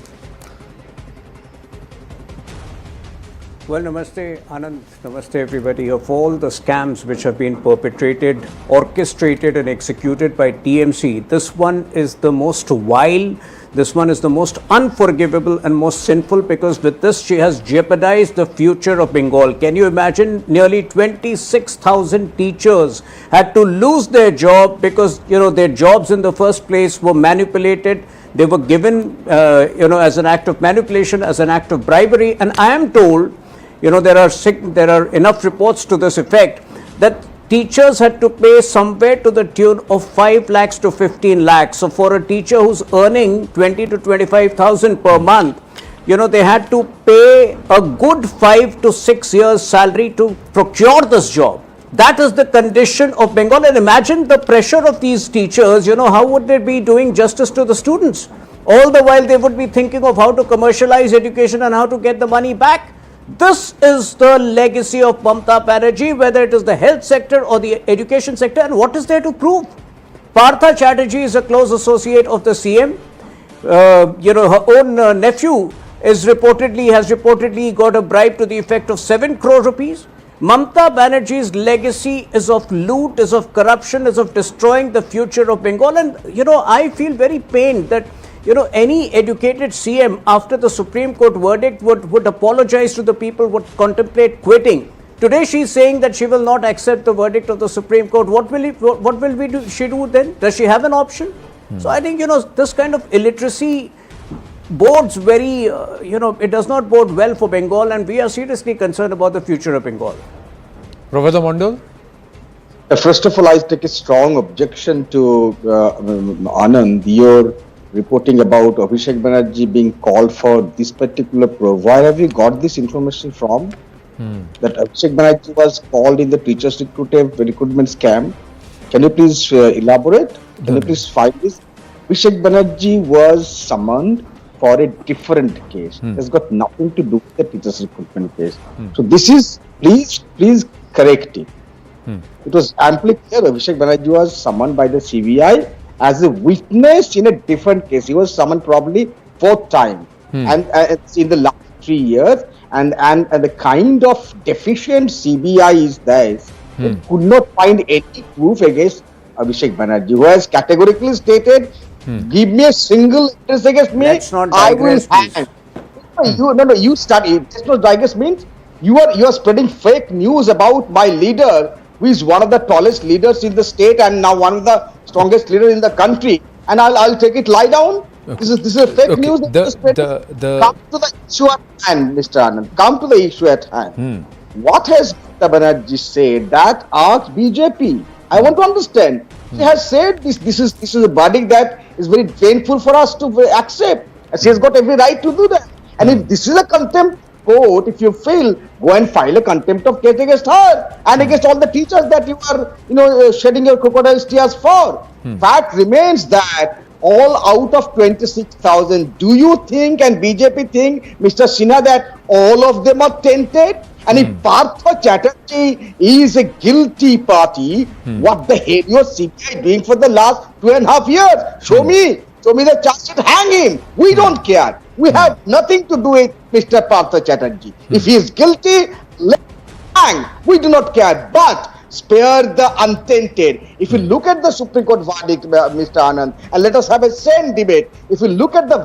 Well, namaste, Anand. Namaste, everybody. Of all the scams which have been perpetrated, orchestrated and executed by TMC, this one is the most vile. This one is the most unforgivable and most sinful, because with this she has jeopardized the future of Bengal. Can you imagine? Nearly 26,000 teachers had to lose their job because, their jobs in the first place were manipulated. They were given, as an act of manipulation, as an act of bribery. And I am told, there are enough reports to this effect that teachers had to pay somewhere to the tune of 5 lakhs to 15 lakhs. So for a teacher who's earning 20 to 25,000 per month, they had to pay a good 5 to 6 years salary to procure this job. That is the condition of Bengal. And imagine the pressure of these teachers, how would they be doing justice to the students? All the while they would be thinking of how to commercialize education and how to get the money back. This is the legacy of Mamata Banerjee, whether it is the health sector or the education sector. And what is there to prove? Partha Chatterjee is a close associate of the CM. Her own nephew has reportedly got a bribe to the effect of 7 crore rupees. Mamata Banerjee's legacy is of loot, is of corruption, is of destroying the future of Bengal. And, I feel very pained that, any educated CM after the Supreme Court verdict would apologize to the people, would contemplate quitting. Today she is saying that she will not accept the verdict of the Supreme Court. What will she do then? Does she have an option? So I think, this kind of illiteracy bodes very, it does not bode well for Bengal, and we are seriously concerned about the future of Bengal. Professor Mondal? First of all, I take a strong objection to Anand, your reporting about Abhishek Banerjee being called for this particular probe. Where have you got this information from? That Abhishek Banerjee was called in the teachers recruitment scam. Can you please elaborate? Can you please find this? Abhishek Banerjee was summoned for a different case. It has got nothing to do with the teachers recruitment case. So this is, please correct it. It was amply clear Abhishek Banerjee was summoned by the CBI as a witness in a different case. He was summoned probably 4th time, and it's in the last 3 years. And the kind of deficient CBI is there. It could not find any proof against Abhishek Banerjee, who has categorically stated, give me a single evidence against me, I will hang. You study. That's not digress means you are spreading fake news about my leader, who is one of the tallest leaders in the state and now one of the strongest leaders in the country, and I'll take it lie down. Okay. This is a fake news. Come to the issue at hand, Mr. Anand. Come to the issue at hand. What has Mamata Banerjee said that asks BJP? I want to understand. She has said this is a verdict that is very painful for us to accept. And she has got every right to do that. And if this is a contempt court, if you feel, go and file a contempt of case against her and against all the teachers that you are, shedding your crocodile tears for. Fact remains that all out of 26,000, do you think and BJP think, Mr. Sinha, that all of them are tainted? And if Partha Chatterjee is a guilty party, what the hell was CBI doing for the last 2.5 years? Show me the charge sheet, hang him. We don't care. We have nothing to do with Mr. Partha Chatterjee. If he is guilty, let him hang. We do not care. But spare the untainted. If you look at the Supreme Court verdict, Mr. Anand, and let us have a sane debate. If you look at the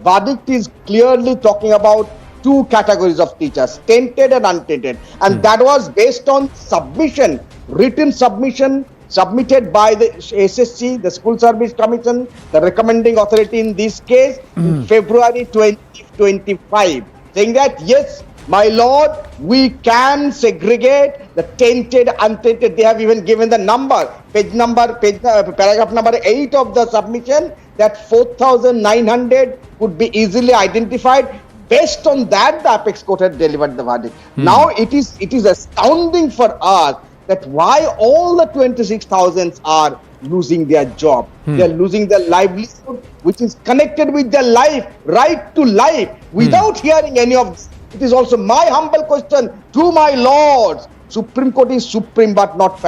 verdict is clearly talking about 2 categories of teachers, tainted and untainted. And that was based on submission, written submission submitted by the SSC, the School Service Commission, the recommending authority in this case, in February 2025, saying that yes, my lord, we can segregate the tainted, untainted. They have even given the number, paragraph number 8 of the submission, that 4,900 could be easily identified. Based on that, the apex court had delivered the verdict. Now it is astounding for us that why all the 26,000 are losing their job. They are losing their livelihood, which is connected with their life, right to life, without hearing any of this. It is also my humble question to my lords. Supreme Court is supreme but not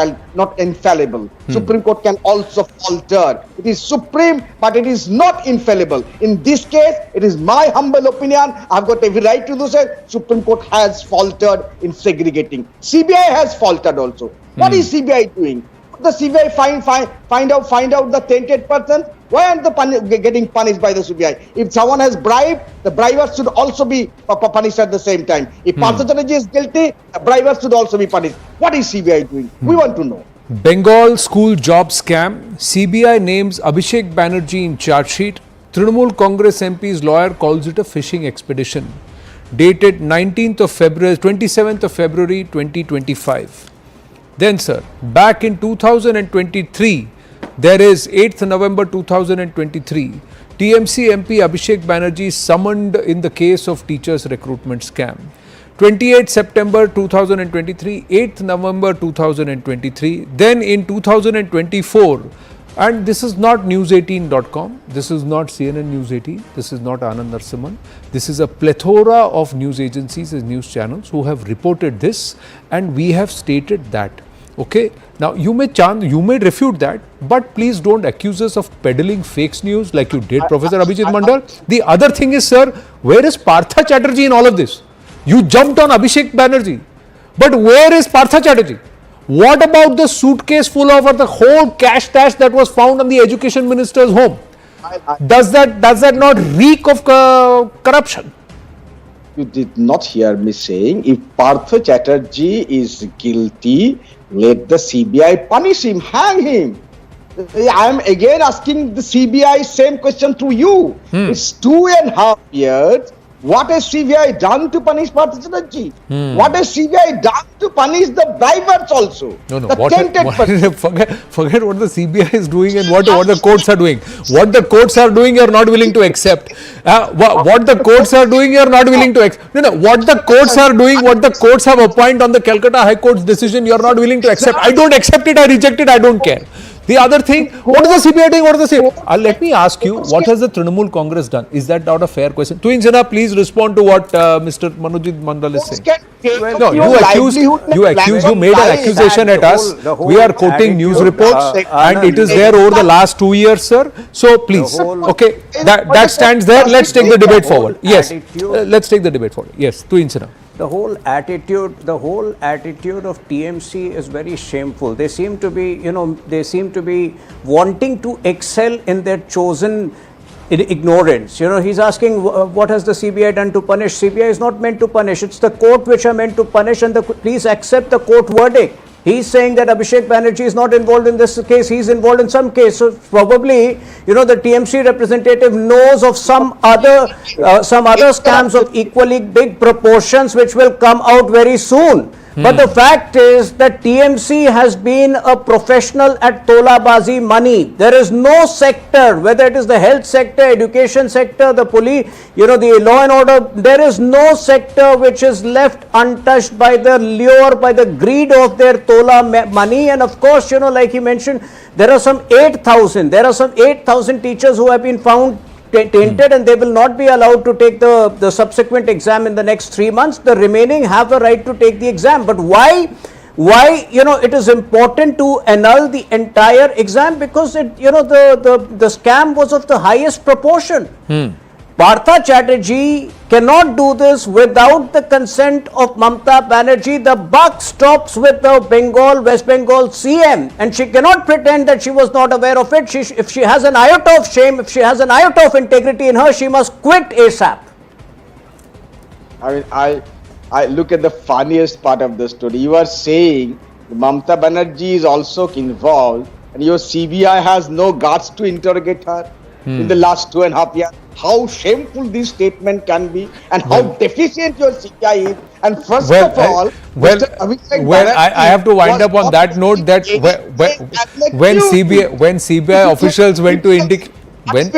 infallible. Supreme Court can also falter. It is supreme but it is not infallible. In this case, it is my humble opinion. I've got every right to do so. Supreme Court has faltered in segregating. CBI has faltered also. What is CBI doing? The CBI find out the tainted person. Why aren't they getting punished by the CBI? If someone has bribed, the briber should also be punished at the same time. If Partha Chatterjee is guilty, the briber should also be punished. What is CBI doing? We want to know. Bengal school job scam. CBI names Abhishek Banerjee in charge sheet. Trinamool Congress MP's lawyer calls it a fishing expedition. Dated 27th of February 2025. Then, sir, back in 2023, there is 8th November 2023, TMC MP Abhishek Banerjee summoned in the case of teachers recruitment scam. 28 September 2023, 8th November 2023, then in 2024, and this is not news18.com, this is not CNN News 18, this is not Anand Narsimhan, this is a plethora of news agencies and news channels who have reported this, and we have stated that. Okay, now you may refute that, but please don't accuse us of peddling fake news like you did, Professor Abhijit Mandal. The other thing is, sir, where is Partha Chatterjee in all of this? You jumped on Abhishek Banerjee, but where is Partha Chatterjee? What about the suitcase full of the whole cash stash that was found on the education minister's home? Does that not reek of corruption? You did not hear me saying if Partha Chatterjee is guilty, let the CBI punish him, hang him. I am again asking the CBI same question to you. It's 2.5 years. What has CBI done to punish Partha Chatterjee? What has CBI done to punish the bribers also? No. Forget what the CBI is doing and what the courts are doing. What the courts are doing, you are not willing to accept. What the courts are doing, you are not willing to accept. No. What the courts are doing, what the courts have appointed on the Calcutta High Court's decision, you are not willing to accept. I don't accept it. I reject it. I don't care. The other thing, what is the CBI doing? What is the CBI? Let me ask you, what has the Trinamool Congress done? Is that not a fair question? Twin Sena, please respond to what Mr. Manojit Mandal is saying. No, you made an accusation at us. We are quoting news reports and it is there over the last 2 years, sir. So please, okay, that stands there. Let's take the debate forward. Yes, let's take the debate forward. Yes, Twin Sena. The whole attitude of TMC is very shameful. They seem to be, wanting to excel in their chosen ignorance. He's asking what has the CBI done to punish? CBI is not meant to punish. It's the court which are meant to punish, and please accept the court verdict. He's saying that Abhishek Banerjee is not involved in this case. He's involved in some case. So probably, the TMC representative knows of some other scams of equally big proportions which will come out very soon. But the fact is that TMC has been a professional at Tolabazi money. There is no sector, whether it is the health sector, education sector, the police, the law and order, there is no sector which is left untouched by the lure, by the greed of their Tola money. And of course, like he mentioned, there are some 8,000 teachers who have been found tainted, and they will not be allowed to take the subsequent exam in the next 3 months. The remaining have a right to take the exam. But why it is important to annul the entire exam? Because the scam was of the highest proportion. Partha Chatterjee cannot do this without the consent of Mamata Banerjee. The buck stops with the West Bengal CM, and she cannot pretend that she was not aware of it. If she has an iota of shame, if she has an iota of integrity in her, she must quit ASAP. I mean, I look at the funniest part of the story. You are saying Mamata Banerjee is also involved, and your CBI has no guts to interrogate her in the last 2.5 years. How shameful this statement can be, and how deficient your CBI is. And first of all, I have to wind up on that note that when CBI officials went to indicate. One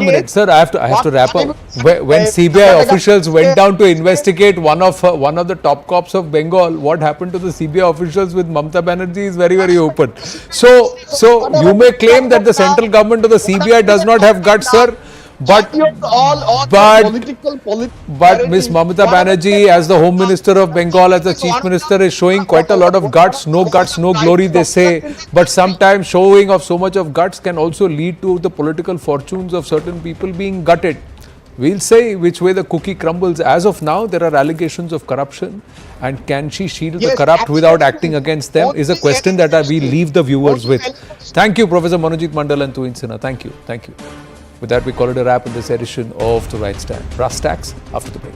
minute, sir. I have to wrap up. When CBI officials went down to investigate one of the top cops of Bengal, what happened to the CBI officials with Mamata Banerjee is very, very open. So you may claim that the central government or the CBI does not have guts, sir. But Miss Mamata Banerjee, as the Home Minister of Bengal, as the Chief Minister, is showing quite a lot of guts, no glory, they say. But sometimes showing of so much of guts can also lead to the political fortunes of certain people being gutted. We'll say which way the cookie crumbles. As of now, there are allegations of corruption, and can she shield the corrupt without acting against them is a question that we leave the viewers with. Thank you, Professor Manojit Mandal and Twin Sena. Thank you. With that, we call it a wrap in this edition of The Right Stand. Brass tacks after the break.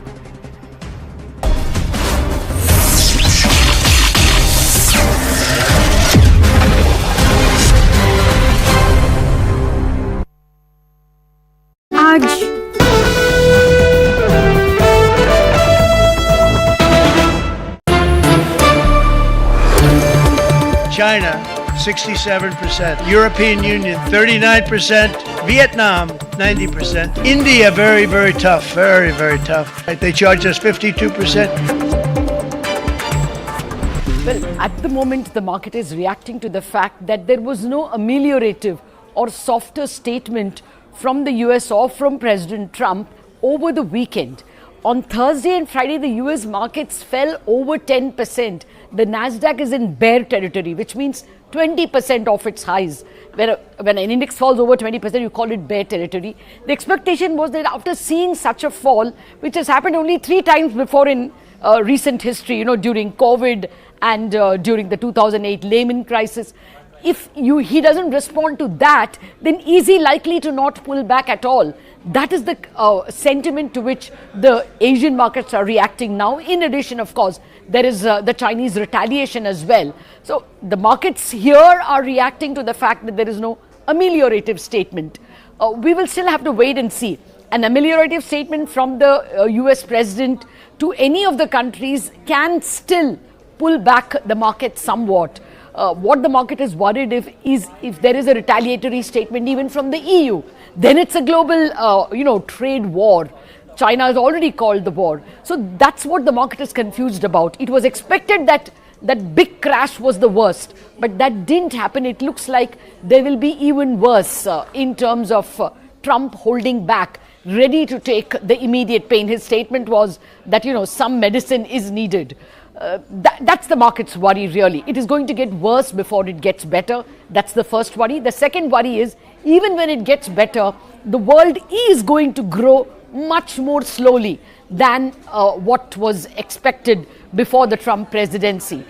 China, 67%. European Union, 39%. Vietnam, 90%. India, very, very tough. Very, very tough. They charge us 52%. Well, at the moment, the market is reacting to the fact that there was no ameliorative or softer statement from the US or from President Trump over the weekend. On Thursday and Friday, the US markets fell over 10%. The Nasdaq is in bear territory, which means 20% off its highs. When an index falls over 20%, you call it bear territory. The expectation was that after seeing such a fall, which has happened only 3 times before in recent history, during COVID and during the 2008 Lehman crisis, if he doesn't respond to that, then is he likely to not pull back at all? That is the sentiment to which the Asian markets are reacting now. In addition, of course, there is the Chinese retaliation as well. So the markets here are reacting to the fact that there is no ameliorative statement. We will still have to wait and see. An ameliorative statement from the US president to any of the countries can still pull back the market somewhat. What the market is worried if there is a retaliatory statement even from the EU, then it's a global trade war. China has already called the war. So that's what the market is confused about. It was expected that big crash was the worst, but that didn't happen. It looks like there will be even worse in terms of Trump holding back, ready to take the immediate pain. His statement was that some medicine is needed. That's the market's worry, really. It is going to get worse before it gets better. That's the first worry. The second worry is, even when it gets better, the world is going to grow much more slowly than what was expected before the Trump presidency.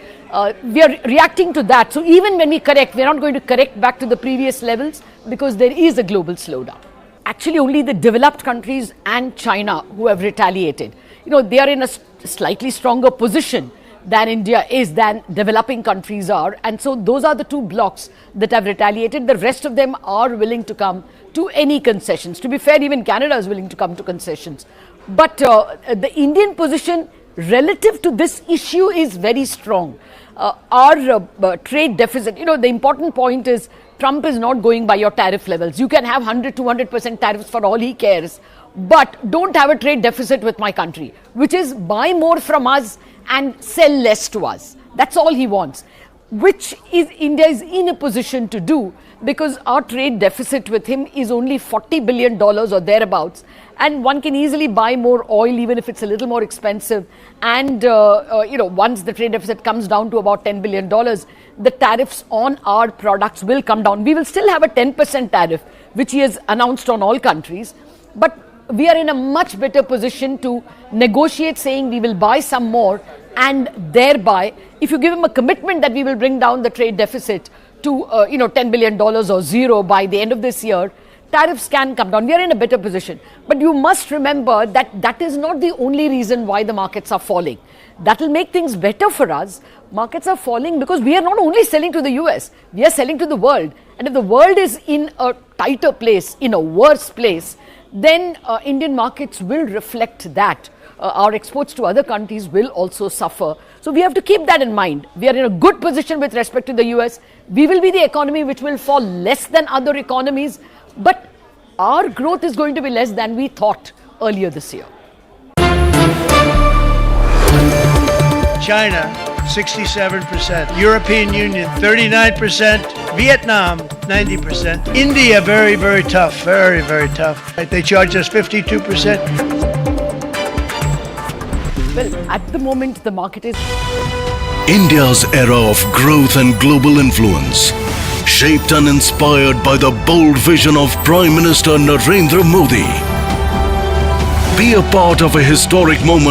We are reacting to that. So even when we correct, we're not going to correct back to the previous levels because there is a global slowdown. Actually, only the developed countries and China who have retaliated. They are in a slightly stronger position than India is, than developing countries are. And so those are the 2 blocks that have retaliated. The rest of them are willing to come to any concessions. To be fair, even Canada is willing to come to concessions. But the Indian position relative to this issue is very strong. Our trade deficit, the important point is Trump is not going by your tariff levels. You can have 100-200% tariffs for all he cares, but don't have a trade deficit with my country, which is buy more from us and sell less to us. That's all he wants, which is India is in a position to do, because our trade deficit with him is only $40 billion or thereabouts, and one can easily buy more oil even if it's a little more expensive. And once the trade deficit comes down to about $10 billion, the tariffs on our products will come down. We will still have a 10% tariff, which he has announced on all countries, but we are in a much better position to negotiate, saying we will buy some more, and thereby, if you give him a commitment that we will bring down the trade deficit to $10 billion or zero by the end of this year, tariffs can come down. We are in a better position. But you must remember that that is not the only reason why the markets are falling. That will make things better for us. Markets are falling because we are not only selling to the US, we are selling to the world. And if the world is in a tighter place, in a worse place, then Indian markets will reflect that. Our exports to other countries will also suffer. So we have to keep that in mind. We are in a good position with respect to the US. We will be the economy which will fall less than other economies, but our growth is going to be less than we thought earlier this year. China, 67%. European Union, 39%. Vietnam, 90%. India, very, very tough. Very, very tough. They charge us 52%. Well, at the moment, the market is... India's era of growth and global influence, shaped and inspired by the bold vision of Prime Minister Narendra Modi. Be a part of a historic moment